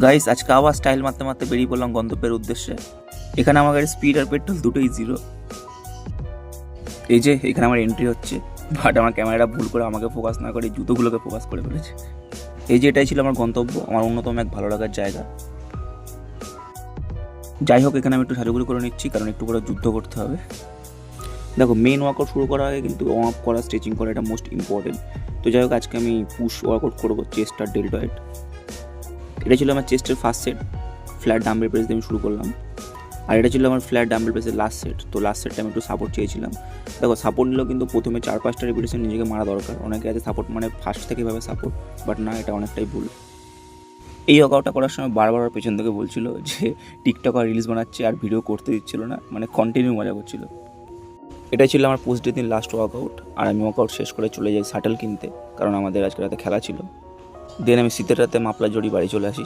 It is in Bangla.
গাইস আজকে আবার স্টাইল মারতে মারতে বেরিয়ে পড়লাম গন্তব্যের উদ্দেশ্যে। এখানে আমার গাড়ির স্পিড আর পেট্রোল দুটোই জিরো। এই যে এখানে আমার এন্ট্রি হচ্ছে, বাট আমার ক্যামেরাটা ভুল করে আমাকে ফোকাস না করে জুতোগুলোকে ফোকাস করে ফেলেছে। এই যে এটাই ছিল আমার গন্তব্য, আমার অন্যতম এক ভালো লাগার জায়গা। যাই হোক, এখানে আমি একটু সাজুগুজু করে নিচ্ছি, কারণ একটু করে যুদ্ধ করতে হবে। দেখো, মেন ওয়ার্কআউট শুরু করার আগে কিন্তু ওয়ার্ম আপ করা, স্ট্রেচিং করা, এটা মোস্ট ইম্পর্টেন্ট। তো যাই হোক, আজকে আমি পুশ ওয়ার্কআউট করবো, চেস্ট আর ডেল্টয়েড। এটা ছিল আমার চেস্টের first set, flat dumbbell press দিয়ে আমি শুরু করলাম। আর এটা ছিল আমার ফ্ল্যাট ডাম্বেল প্রেসের লাস্ট সেট। তো লাস্ট সেটটা আমি একটু সাপোর্ট চেয়েছিলাম। দেখো, সাপোর্ট নিলেও কিন্তু প্রথমে 4-5টা রিপিটেশন নিজেকে মারা দরকার। অনেকে আছে সাপোর্ট মানে ফার্স্ট থেকে ভাবে সাপোর্ট, বাট না, এটা অনেকটাই ভুল। এই ওয়ার্কআউটটা করার সময় বারবার পেছন থেকে বলছিল যে টিকটক আর রিলস বানাচ্ছে আর ভিডিও করতে দিচ্ছিল না, মানে কন্টিনিউ মজা করছিল। এটাই ছিল আমার পোস্ট ডে দিন লাস্ট ওয়ার্কআউট। আর আমি ওয়ার্কআউট শেষ করে চলে যাই শাটল কিনতে, কারণ আমাদের আজকে রাতে খেলা ছিল। দেন আমি শীতের রাতে মাপলা জড়ি বাড়ি চলে আসি।